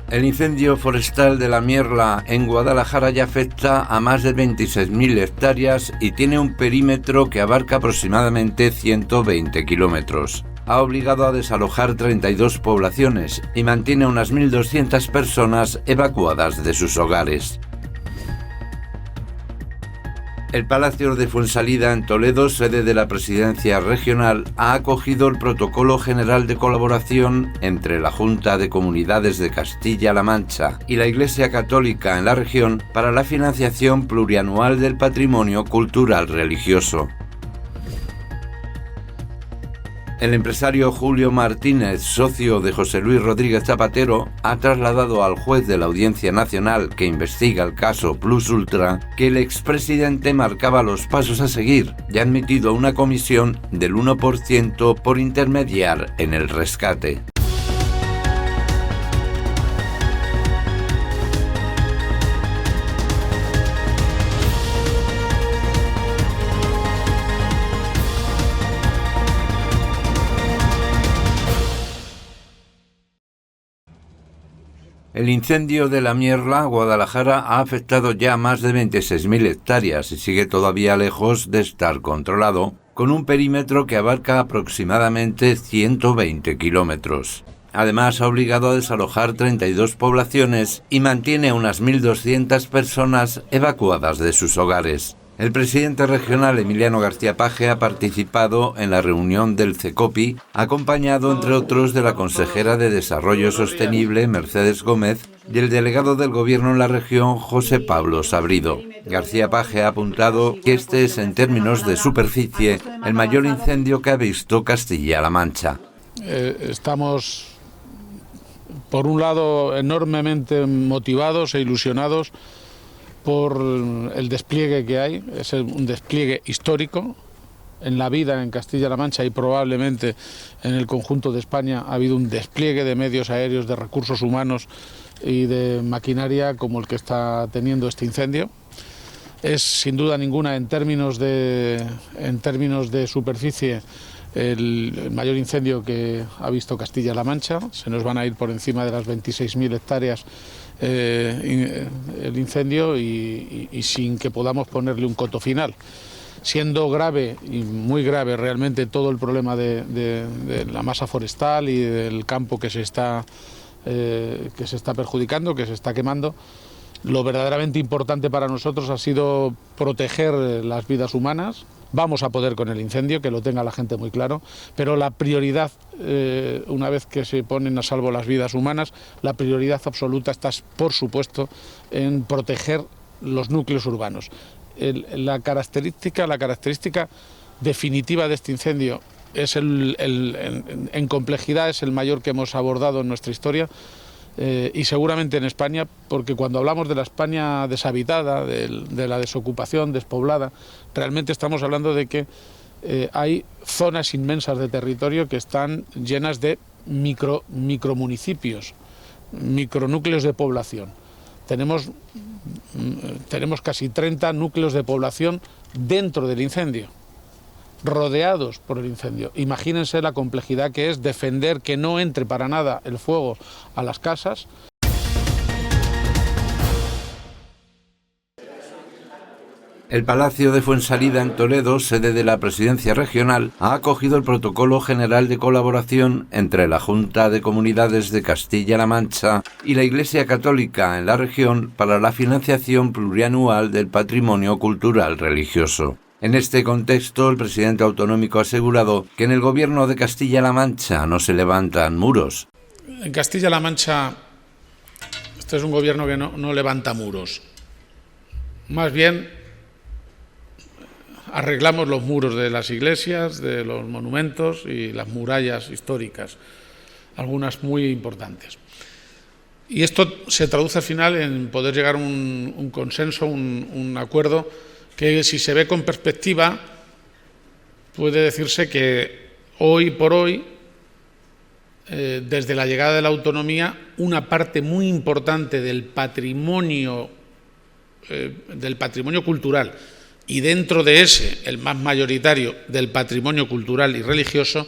El incendio forestal de la Mierla en Guadalajara ya afecta a más de 26.000 hectáreas y tiene un perímetro que abarca aproximadamente 120 kilómetros. Ha obligado a desalojar 32 poblaciones y mantiene unas 1.200 personas evacuadas de sus hogares. El Palacio de Fuensalida en Toledo, sede de la Presidencia Regional, ha acogido el Protocolo General de Colaboración entre la Junta de Comunidades de Castilla-La Mancha y la Iglesia Católica en la región para la financiación plurianual del patrimonio cultural religioso. El empresario Julio Martínez, socio de José Luis Rodríguez Zapatero, ha trasladado al juez de la Audiencia Nacional que investiga el caso Plus Ultra que el expresidente marcaba los pasos a seguir y ha admitido una comisión del 1% por intermediar en el rescate. El incendio de la Mierla, Guadalajara, ha afectado ya a más de 26.000 hectáreas y sigue todavía lejos de estar controlado, con un perímetro que abarca aproximadamente 120 kilómetros. Además, ha obligado a desalojar 32 poblaciones y mantiene unas 1.200 personas evacuadas de sus hogares. El presidente regional Emiliano García Paje ha participado en la reunión del CECOPI, acompañado entre otros de la consejera de Desarrollo Sostenible Mercedes Gómez y el delegado del Gobierno en la región José Pablo Sabrido. García Paje ha apuntado que este es, en términos de superficie, el mayor incendio que ha visto Castilla-La Mancha. Estamos, por un lado, enormemente motivados e ilusionados por el despliegue que hay. Es un despliegue histórico en la vida en Castilla-La Mancha y probablemente en el conjunto de España. Ha habido un despliegue de medios aéreos, de recursos humanos y de maquinaria como el que está teniendo este incendio. Es sin duda ninguna, en términos de superficie, el mayor incendio que ha visto Castilla-La Mancha. Se nos van a ir por encima de las 26.000 hectáreas el incendio y sin que podamos ponerle un coto final. Siendo grave y muy grave realmente todo el problema de la masa forestal y del campo que se está perjudicando, que se está quemando, lo verdaderamente importante para nosotros ha sido proteger las vidas humanas. Vamos a poder con el incendio, que lo tenga la gente muy claro, pero la prioridad, una vez que se ponen a salvo las vidas humanas, la prioridad absoluta está, por supuesto, en proteger los núcleos urbanos. La característica definitiva de este incendio es en complejidad es el mayor que hemos abordado en nuestra historia. Y seguramente en España, porque cuando hablamos de la España deshabitada, de la desocupación, despoblada, realmente estamos hablando de que hay zonas inmensas de territorio que están llenas de micromunicipios, micronúcleos de población. Tenemos casi 30 núcleos de población dentro del incendio, rodeados por el incendio. Imagínense la complejidad que es defender que no entre para nada el fuego a las casas. El Palacio de Fuensalida en Toledo, sede de la Presidencia Regional, ha acogido el Protocolo General de Colaboración entre la Junta de Comunidades de Castilla-La Mancha y la Iglesia Católica en la región para la financiación plurianual del patrimonio cultural religioso. En este contexto, el presidente autonómico ha asegurado que en el gobierno de Castilla-La Mancha no se levantan muros. En Castilla-La Mancha, este es un gobierno que no levanta muros. Más bien, arreglamos los muros de las iglesias, de los monumentos y las murallas históricas, algunas muy importantes. Y esto se traduce al final en poder llegar a un consenso, un acuerdo, que si se ve con perspectiva puede decirse que hoy por hoy, desde la llegada de la autonomía, una parte muy importante del patrimonio cultural y dentro de ese, el más mayoritario, del patrimonio cultural y religioso,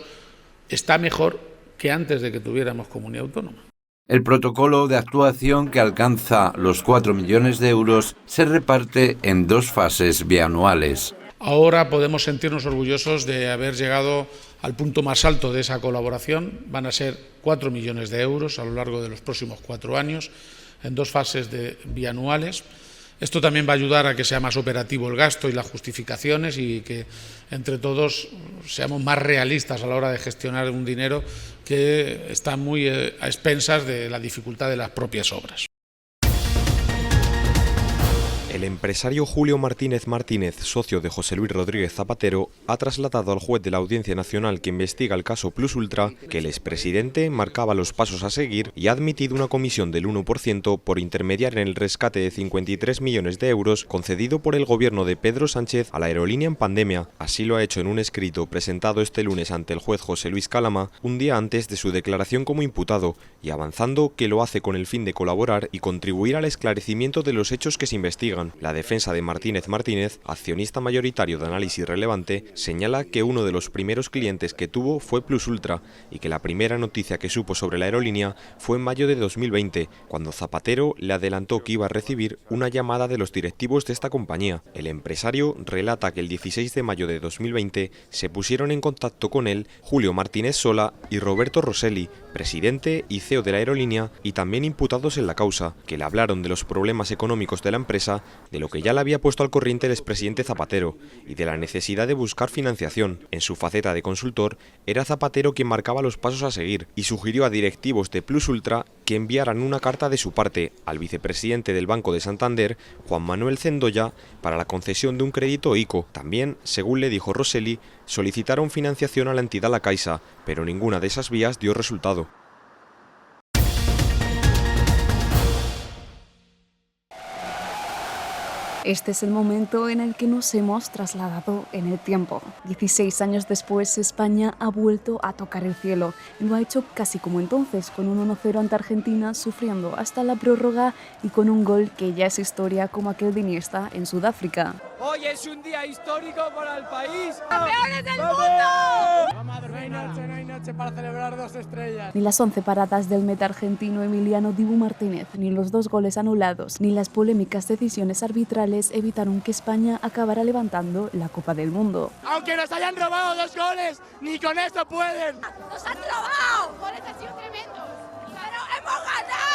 está mejor que antes de que tuviéramos comunidad autónoma. El protocolo de actuación, que alcanza los 4 millones de euros, se reparte en 2 fases bianuales. Ahora podemos sentirnos orgullosos de haber llegado al punto más alto de esa colaboración. Van a ser 4 millones de euros a lo largo de los próximos 4 años, en 2 fases bianuales. Esto también va a ayudar a que sea más operativo el gasto y las justificaciones, y que entre todos seamos más realistas a la hora de gestionar un dinero que está muy a expensas de la dificultad de las propias obras. El empresario Julio Martínez Martínez, socio de José Luis Rodríguez Zapatero, ha trasladado al juez de la Audiencia Nacional que investiga el caso Plus Ultra que el expresidente marcaba los pasos a seguir y ha admitido una comisión del 1% por intermediar en el rescate de 53 millones de euros concedido por el gobierno de Pedro Sánchez a la aerolínea en pandemia. Así lo ha hecho en un escrito presentado este lunes ante el juez José Luis Calama, un día antes de su declaración como imputado, y avanzando que lo hace con el fin de colaborar y contribuir al esclarecimiento de los hechos que se investigan. La defensa de Martínez Martínez, accionista mayoritario de Análisis Relevante, señala que uno de los primeros clientes que tuvo fue Plus Ultra y que la primera noticia que supo sobre la aerolínea fue en mayo de 2020, cuando Zapatero le adelantó que iba a recibir una llamada de los directivos de esta compañía. El empresario relata que el 16 de mayo de 2020 se pusieron en contacto con él Julio Martínez Sola y Roberto Rosselli, presidente y CEO de la aerolínea y también imputados en la causa, que le hablaron de los problemas económicos de la empresa, de lo que ya le había puesto al corriente el expresidente Zapatero y de la necesidad de buscar financiación. En su faceta de consultor, era Zapatero quien marcaba los pasos a seguir y sugirió a directivos de Plus Ultra que enviaran una carta de su parte al vicepresidente del Banco de Santander, Juan Manuel Zendoya, para la concesión de un crédito ICO. También, según le dijo Rosselli, solicitaron financiación a la entidad La Caixa, pero ninguna de esas vías dio resultado. Este es el momento en el que nos hemos trasladado en el tiempo. 16 años después, España ha vuelto a tocar el cielo. Y lo ha hecho casi como entonces, con un 1-0 ante Argentina, sufriendo hasta la prórroga y con un gol que ya es historia como aquel de Iniesta en Sudáfrica. Hoy es un día histórico para el país. ¡Campeones del mundo! Vamos, no hay noche para celebrar 2 estrellas. Ni las 11 paradas del meta argentino Emiliano Dibu Martínez, ni los 2 goles anulados, ni las polémicas decisiones arbitrales evitaron que España acabara levantando la Copa del Mundo. Aunque nos hayan robado 2 goles, ni con eso pueden. ¡Nos han robado! Los goles han sido tremendos. ¡Pero hemos ganado!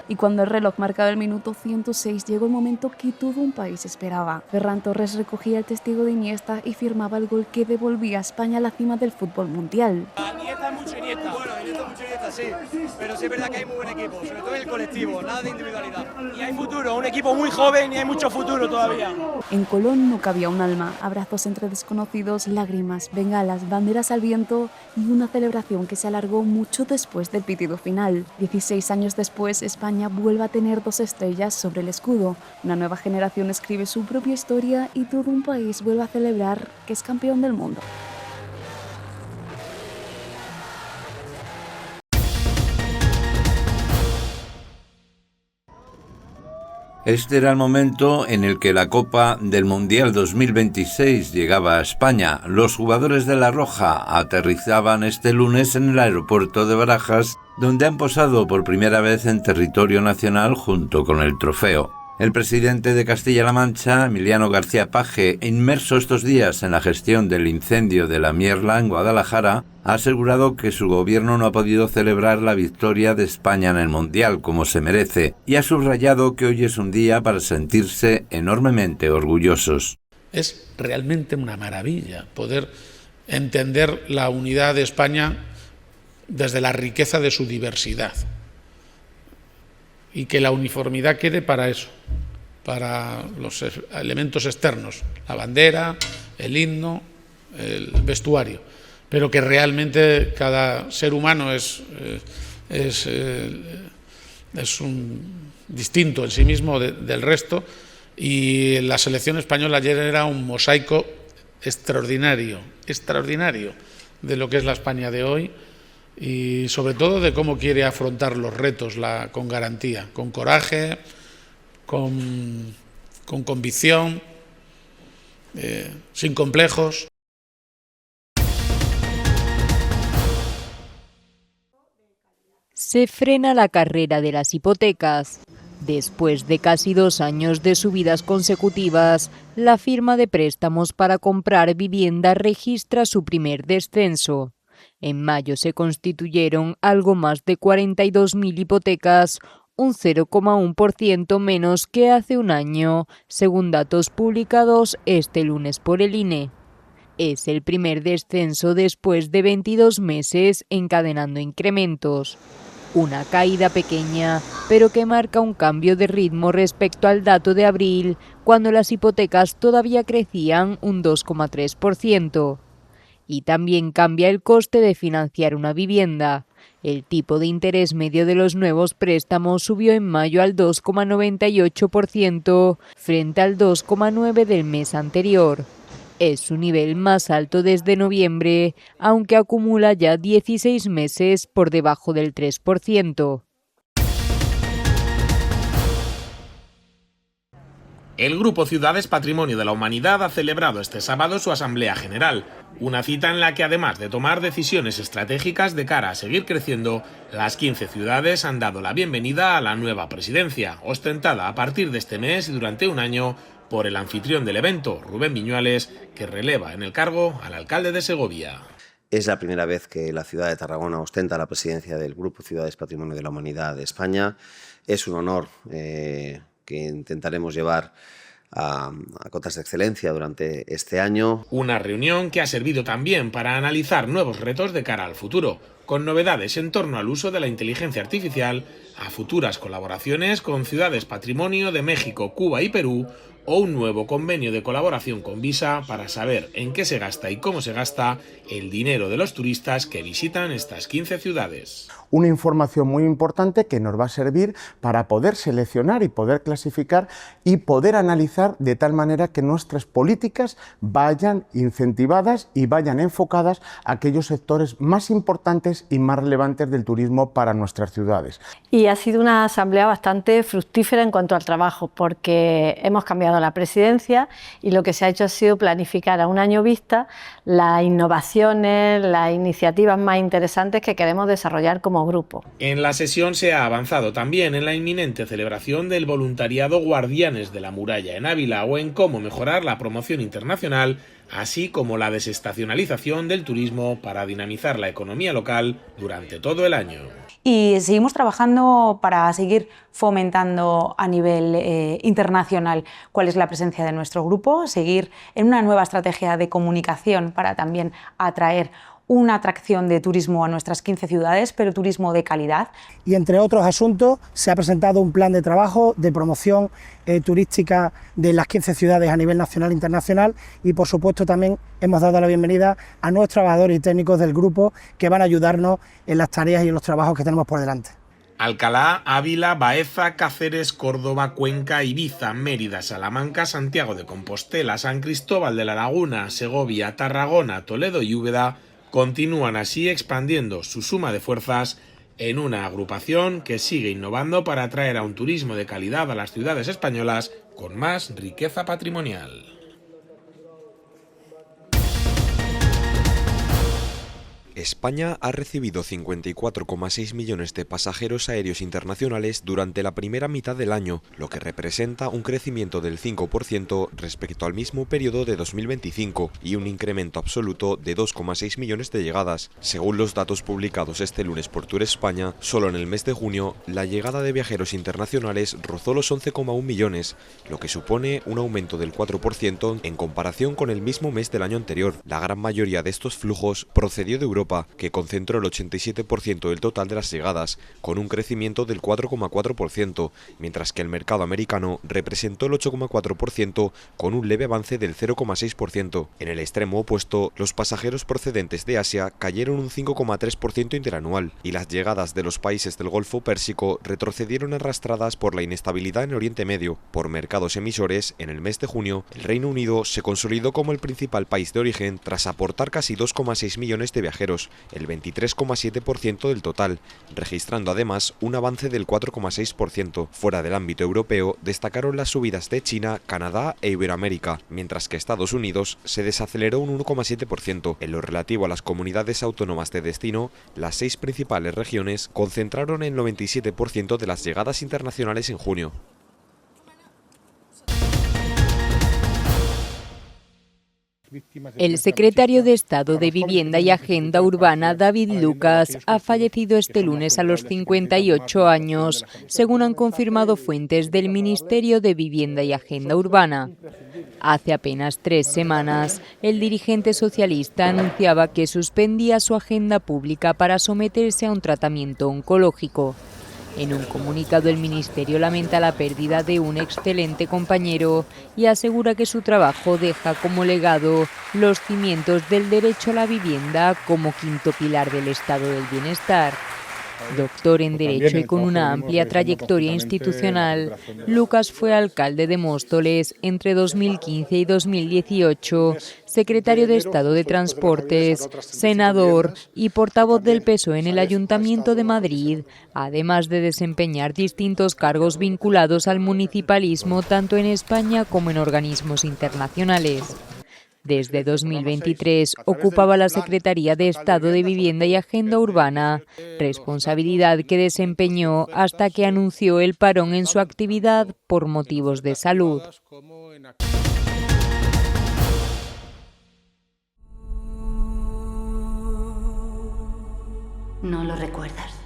Y cuando el reloj marcaba el minuto 106, llegó el momento que todo un país esperaba. Ferran Torres recogía el testigo de Iniesta y firmaba el gol que devolvía a España a la cima del fútbol mundial. Iniesta es mucho Iniesta. Bueno, Iniesta es mucho Iniesta, sí. Pero sí es verdad que hay muy buen equipo, sobre todo en el colectivo, nada de individualidad. Y hay futuro, un equipo muy joven y hay mucho futuro todavía. En Colón no cabía un alma, abrazos entre desconocidos, lágrimas, bengalas, banderas al viento y una celebración que se alargó mucho después del pitido final. 16 años después, España vuelve a tener 2 estrellas sobre el escudo. Una nueva generación escribe su propia historia y todo un país vuelve a celebrar que es campeón del mundo. Este era el momento en el que la Copa del Mundial 2026 llegaba a España. Los jugadores de La Roja aterrizaban este lunes en el aeropuerto de Barajas, donde han posado por primera vez en territorio nacional junto con el trofeo. El presidente de Castilla-La Mancha, Emiliano García Paje, inmerso estos días en la gestión del incendio de la Mierla en Guadalajara, ha asegurado que su gobierno no ha podido celebrar la victoria de España en el Mundial como se merece y ha subrayado que hoy es un día para sentirse enormemente orgullosos. Es realmente una maravilla poder entender la unidad de España desde la riqueza de su diversidad y que la uniformidad quede para eso, para los elementos externos, la bandera, el himno, el vestuario, pero que realmente cada ser humano es un distinto en sí mismo del resto, y la selección española ayer era un mosaico extraordinario de lo que es la España de hoy y sobre todo de cómo quiere afrontar los retos con garantía, con coraje, con convicción, sin complejos. Se frena la carrera de las hipotecas. Después de casi 2 años de subidas consecutivas, la firma de préstamos para comprar vivienda registra su primer descenso. En mayo se constituyeron algo más de 42.000 hipotecas, un 0,1% menos que hace un año, según datos publicados este lunes por el INE. Es el primer descenso después de 22 meses encadenando incrementos. Una caída pequeña, pero que marca un cambio de ritmo respecto al dato de abril, cuando las hipotecas todavía crecían un 2,3%. Y también cambia el coste de financiar una vivienda. El tipo de interés medio de los nuevos préstamos subió en mayo al 2,98% frente al 2,9% del mes anterior. Es su nivel más alto desde noviembre, aunque acumula ya 16 meses por debajo del 3%. El Grupo Ciudades Patrimonio de la Humanidad ha celebrado este sábado su Asamblea General, una cita en la que, además de tomar decisiones estratégicas de cara a seguir creciendo, las 15 ciudades han dado la bienvenida a la nueva presidencia, ostentada a partir de este mes y durante un año por el anfitrión del evento, Rubén Viñuales, que releva en el cargo al alcalde de Segovia. Es la primera vez que la ciudad de Tarragona ostenta la presidencia del Grupo Ciudades Patrimonio de la Humanidad de España. Es un honor que intentaremos llevar a cotas de excelencia durante este año. Una reunión que ha servido también para analizar nuevos retos de cara al futuro, con novedades en torno al uso de la inteligencia artificial, a futuras colaboraciones con ciudades patrimonio de México, Cuba y Perú, o un nuevo convenio de colaboración con Visa para saber en qué se gasta y cómo se gasta el dinero de los turistas que visitan estas 15 ciudades. Una información muy importante que nos va a servir para poder seleccionar y poder clasificar y poder analizar de tal manera que nuestras políticas vayan incentivadas y vayan enfocadas a aquellos sectores más importantes y más relevantes del turismo para nuestras ciudades. Y ha sido una asamblea bastante fructífera en cuanto al trabajo, porque hemos cambiado la presidencia y lo que se ha hecho ha sido planificar a un año vista las innovaciones, las iniciativas más interesantes que queremos desarrollar como grupo. En la sesión se ha avanzado también en la inminente celebración del voluntariado Guardianes de la Muralla en Ávila o en cómo mejorar la promoción internacional, así como la desestacionalización del turismo para dinamizar la economía local durante todo el año. Y seguimos trabajando para seguir fomentando a nivel internacional cuál es la presencia de nuestro grupo, seguir en una nueva estrategia de comunicación para también atraer una atracción de turismo a nuestras 15 ciudades, pero turismo de calidad. Y entre otros asuntos se ha presentado un plan de trabajo de promoción turística de las 15 ciudades a nivel nacional e internacional y por supuesto también hemos dado la bienvenida a nuevos trabajadores y técnicos del grupo que van a ayudarnos en las tareas y en los trabajos que tenemos por delante. Alcalá, Ávila, Baeza, Cáceres, Córdoba, Cuenca, Ibiza, Mérida, Salamanca, Santiago de Compostela, San Cristóbal de la Laguna, Segovia, Tarragona, Toledo y Úbeda continúan así expandiendo su suma de fuerzas en una agrupación que sigue innovando para atraer a un turismo de calidad a las ciudades españolas con más riqueza patrimonial. España ha recibido 54,6 millones de pasajeros aéreos internacionales durante la primera mitad del año, lo que representa un crecimiento del 5% respecto al mismo periodo de 2025 y un incremento absoluto de 2,6 millones de llegadas. Según los datos publicados este lunes por Tour España, solo en el mes de junio la llegada de viajeros internacionales rozó los 11,1 millones, lo que supone un aumento del 4% en comparación con el mismo mes del año anterior. La gran mayoría de estos flujos procedió de Europa, que concentró el 87% del total de las llegadas, con un crecimiento del 4,4%, mientras que el mercado americano representó el 8,4%, con un leve avance del 0,6%. En el extremo opuesto, los pasajeros procedentes de Asia cayeron un 5,3% interanual, y las llegadas de los países del Golfo Pérsico retrocedieron arrastradas por la inestabilidad en Oriente Medio. Por mercados emisores, en el mes de junio, el Reino Unido se consolidó como el principal país de origen tras aportar casi 2,6 millones de viajeros, pasajeros, el 23,7% del total, registrando además un avance del 4,6%. Fuera del ámbito europeo, destacaron las subidas de China, Canadá e Iberoamérica, mientras que Estados Unidos se desaceleró un 1,7%. En lo relativo a las comunidades autónomas de destino, las 6 principales regiones concentraron el 97% de las llegadas internacionales en junio. El secretario de Estado de Vivienda y Agenda Urbana, David Lucas, ha fallecido este lunes a los 58 años, según han confirmado fuentes del Ministerio de Vivienda y Agenda Urbana. Hace apenas 3 semanas, el dirigente socialista anunciaba que suspendía su agenda pública para someterse a un tratamiento oncológico. En un comunicado, el Ministerio lamenta la pérdida de un excelente compañero y asegura que su trabajo deja como legado los cimientos del derecho a la vivienda como quinto pilar del estado del bienestar. Doctor en Derecho y con una amplia trayectoria institucional, Lucas fue alcalde de Móstoles entre 2015 y 2018, secretario de Estado de Transportes, senador y portavoz del PSOE en el Ayuntamiento de Madrid, además de desempeñar distintos cargos vinculados al municipalismo tanto en España como en organismos internacionales. Desde 2023 ocupaba la Secretaría de Estado de Vivienda y Agenda Urbana, responsabilidad que desempeñó hasta que anunció el parón en su actividad por motivos de salud. ¿No lo recuerdas?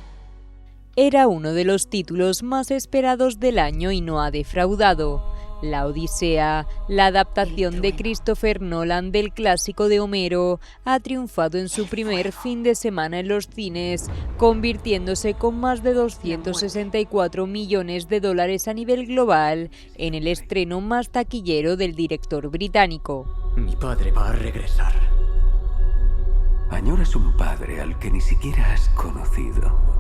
Era uno de los títulos más esperados del año y no ha defraudado. La Odisea, la adaptación de Christopher Nolan del clásico de Homero, ha triunfado en su primer fin de semana en los cines, convirtiéndose con más de 264 millones de dólares a nivel global en el estreno más taquillero del director británico. Mi padre va a regresar. Añoras un padre al que ni siquiera has conocido.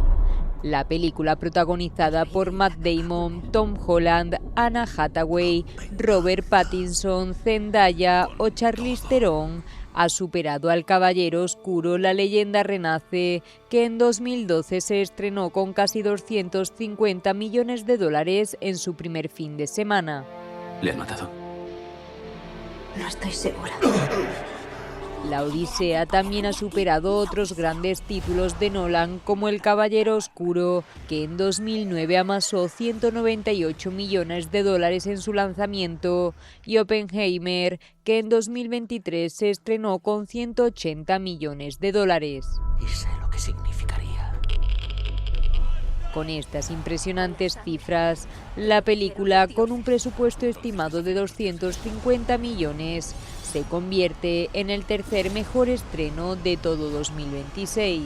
La película, protagonizada por Matt Damon, Tom Holland, Anna Hathaway, Robert Pattinson, Zendaya o Charlize Theron, ha superado al Caballero Oscuro, La leyenda renace, que en 2012 se estrenó con casi 250 millones de dólares en su primer fin de semana. ¿Le han matado? No estoy segura. La Odisea también ha superado otros grandes títulos de Nolan como El Caballero Oscuro, que en 2009 amasó 198 millones de dólares en su lanzamiento, y Oppenheimer, que en 2023 se estrenó con 180 millones de dólares. Y sé lo que significaría. Con estas impresionantes cifras, la película, con un presupuesto estimado de 250 millones, se convierte en el tercer mejor estreno de todo 2026.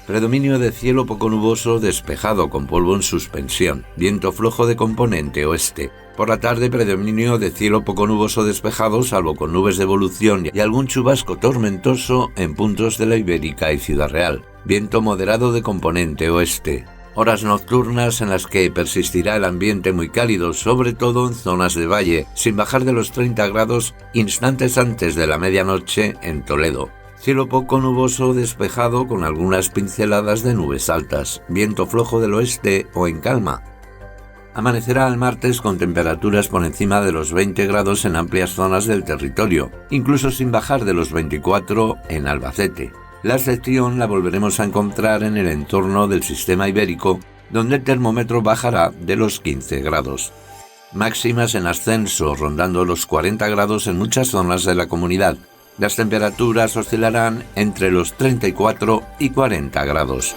Predominio de cielo poco nuboso despejado con polvo en suspensión, viento flojo de componente oeste. Por la tarde, predominio de cielo poco nuboso despejado, salvo con nubes de evolución y algún chubasco tormentoso en puntos de la Ibérica y Ciudad Real. Viento moderado de componente oeste. Horas nocturnas en las que persistirá el ambiente muy cálido, sobre todo en zonas de valle, sin bajar de los 30 grados instantes antes de la medianoche en Toledo. Cielo poco nuboso despejado con algunas pinceladas de nubes altas, viento flojo del oeste o en calma. Amanecerá el martes con temperaturas por encima de los 20 grados en amplias zonas del territorio, incluso sin bajar de los 24 en Albacete. La excepción la volveremos a encontrar en el entorno del sistema ibérico, donde el termómetro bajará de los 15 grados. Máximas en ascenso, rondando los 40 grados en muchas zonas de la comunidad. Las temperaturas oscilarán entre los 34 y 40 grados.